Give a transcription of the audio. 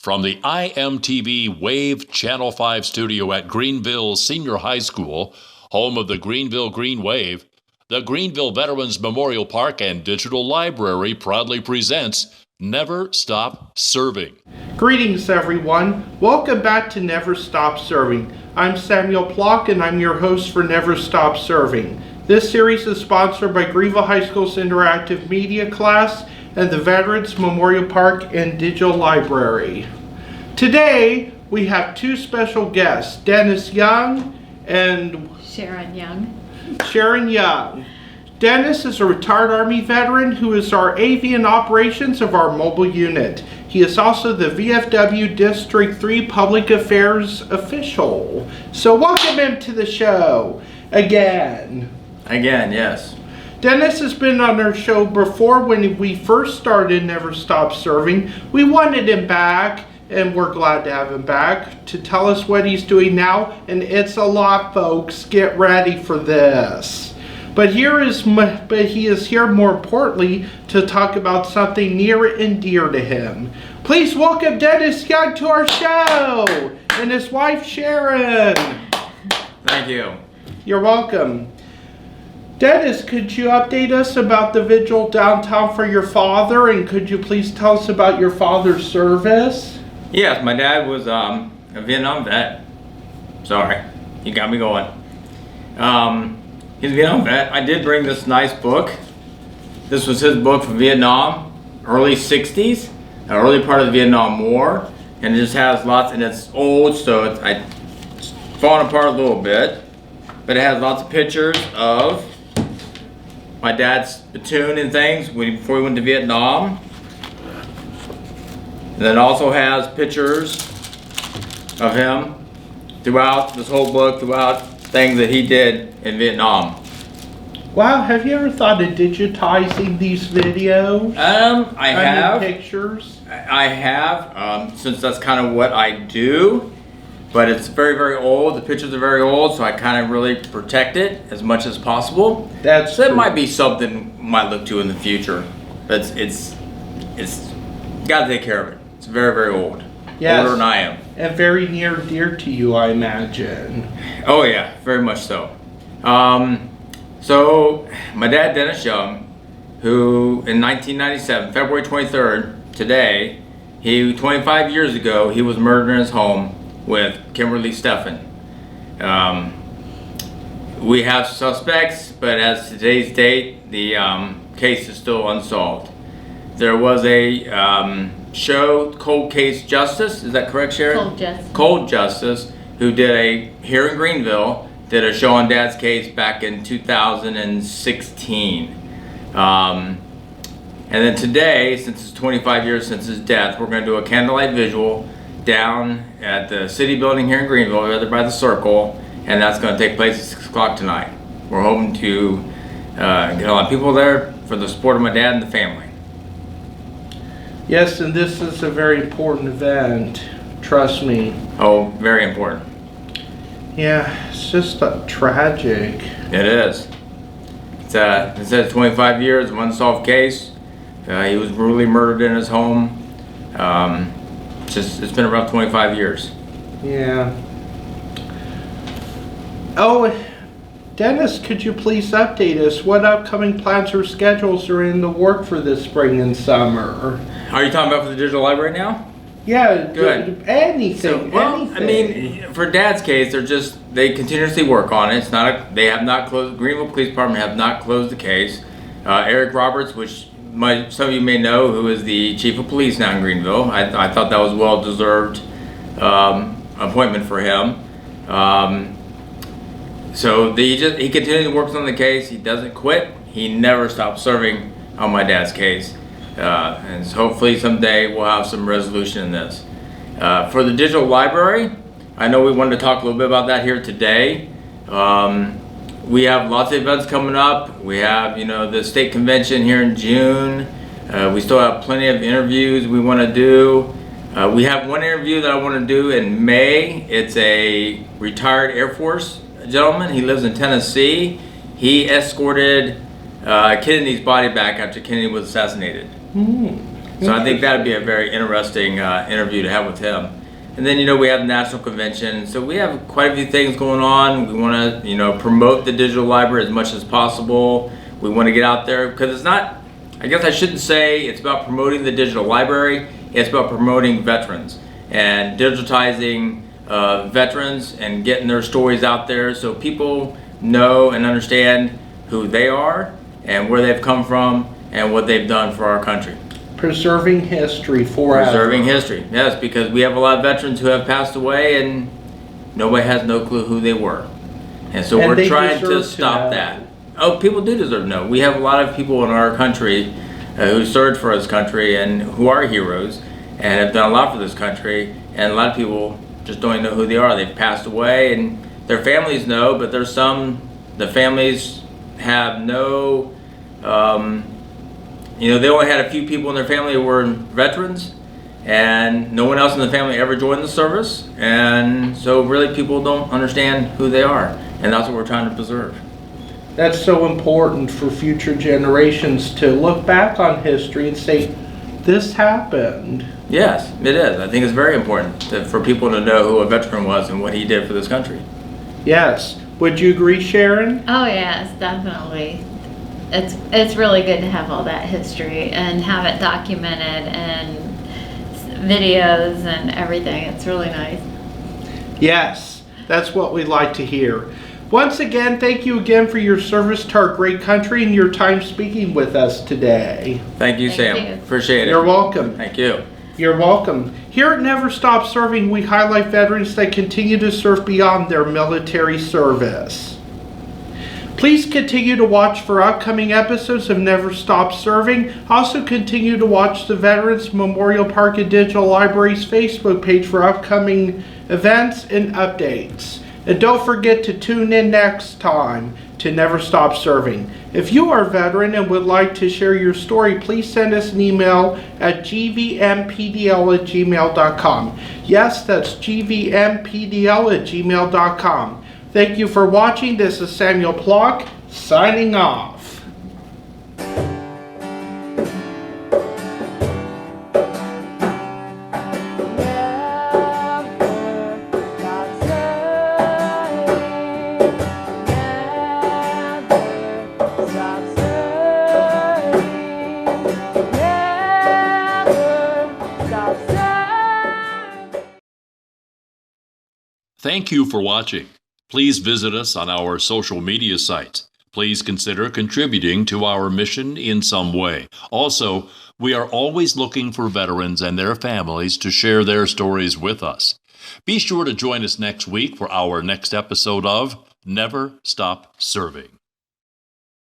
From the IMTV Wave Channel 5 studio at Greenville Senior High School, home of the Greenville Green Wave, the Greenville Veterans Memorial Park and Digital Library proudly presents Never Stop Serving. Greetings, everyone. Welcome back to Never Stop Serving. I'm Samuel Plock, and I'm your host for Never Stop Serving. This series is sponsored by Greenville High School's Interactive Media class and the Veterans Memorial Park and Digital Library. Today, we have two special guests, Dennis Young and Sharon Young. Sharon Young. Dennis is a retired Army veteran who is our AV and operations of our mobile unit. He is also the VFW District 3 Public Affairs official. So welcome him to the show again. Again, yes. Dennis has been on our show before when we first started Never Stop Serving. We wanted him back, and we're glad to have him back to tell us what he's doing now. And it's a lot, folks. Get ready for this. But he is here more importantly to talk about something near and dear to him. Please welcome Dennis Young to our show and his wife Sharon. Thank you. You're welcome. Dennis, could you update us about the vigil downtown for your father, and could you please tell us about your father's service? Yes, my dad was a Vietnam vet. Sorry, you got me going. He's a Vietnam vet. I did bring this nice book. This was his book from Vietnam, early 60s, the early part of the Vietnam War, and it just has lots, and it's old, so it's falling apart a little bit, but it has lots of pictures of my dad's platoon and things before he went to Vietnam. And then it also has pictures of him throughout this whole book, throughout things that he did in Vietnam. Wow, have you ever thought of digitizing these videos? I have. Pictures? I have, since that's kind of what I do. But it's very, very old. The pictures are very old, so I kind of really protect it as much as possible. That's so true. It might be something I might look to in the future. But it's got to take care of it. It's very, very old. Yes. Older than I am. And very near and dear to you, I imagine. Oh yeah, very much so. So my dad, Dennis Young, who in 1997, February 23rd, today, 25 years ago, he was murdered in his home with Kimberly Steffen. We have suspects, but as today's date, the case is still unsolved. There was a show, Cold Case Justice, is that correct, Sharon? Cold Justice. Cold Justice, who did here in Greenville, did a show on Dad's case back in 2016. And then today, since it's 25 years since his death, we're going to do a candlelight visual down at the city building here in Greenville, right there by the circle, and that's going to take place at 6 o'clock tonight. We're hoping to get a lot of people there for the support of my dad and the family. Yes, and this is a very important event. Trust me. Oh, very important. Yeah, it's just tragic. It is. It says 25 years of unsolved case. He was brutally murdered in his home. It's been around 25 years. Yeah. Oh, Dennis, could you please update us? What upcoming plans or schedules are in the work for this spring and summer? Are you talking about for the digital library now? Yeah, good. Anything. I mean, for Dad's case, they continuously work on it. They have not closed. Greenville Police Department have not closed the case. Eric Roberts, which some of you may know, who is the chief of police now in Greenville. I thought that was a well-deserved appointment for him. So he continually works on the case. He doesn't quit. He never stops serving on my dad's case. And so hopefully someday we'll have some resolution in this. For the digital library, I know we wanted to talk a little bit about that here today. We have lots of events coming up. We have, the state convention here in June. We still have plenty of interviews we want to do. We have one interview that I want to do in May. It's a retired Air Force gentleman. He lives in Tennessee. He escorted Kennedy's body back after Kennedy was assassinated. So I think that would be a very interesting interview to have with him. And then, we have the National Convention. So we have quite a few things going on. We want to, promote the digital library as much as possible. We want to get out there because it's not, I guess I shouldn't say it's about promoting the digital library. It's about promoting veterans and digitizing veterans and getting their stories out there so people know and understand who they are and where they've come from and what they've done for our country. Preserving history forever. Preserving history, yes, because we have a lot of veterans who have passed away and nobody has no clue who they were. And so we're trying to stop that. Oh, people do deserve to know. We have a lot of people in our country who served for this country and who are heroes and have done a lot for this country, and a lot of people just don't even know who they are. They've passed away and their families know, but there's the families have no, they only had a few people in their family who were veterans, and no one else in the family ever joined the service, and so really people don't understand who they are, and that's what we're trying to preserve. That's so important for future generations to look back on history and say, this happened. Yes, it is. I think it's very important for people to know who a veteran was and what he did for this country. Yes. Would you agree, Sharon? Oh yes, definitely. It's really good to have all that history and have it documented and videos and everything. It's really nice. Yes, that's what we'd like to hear. Once again, thank you again for your service to our great country and your time speaking with us today. Thank you, Sam. Thank you. Appreciate it. You're welcome. Thank you. You're welcome. Here at Never Stop Serving, we highlight veterans that continue to serve beyond their military service. Please continue to watch for upcoming episodes of Never Stop Serving. Also continue to watch the Veterans Memorial Park and Digital Library's Facebook page for upcoming events and updates. And don't forget to tune in next time to Never Stop Serving. If you are a veteran and would like to share your story, please send us an email at gvmpdl@gmail.com. Yes, that's gvmpdl@gmail.com. Thank you for watching. This is Samuel Plock signing off. Thank you for watching. Please visit us on our social media sites. Please consider contributing to our mission in some way. Also, we are always looking for veterans and their families to share their stories with us. Be sure to join us next week for our next episode of Never Stop Serving.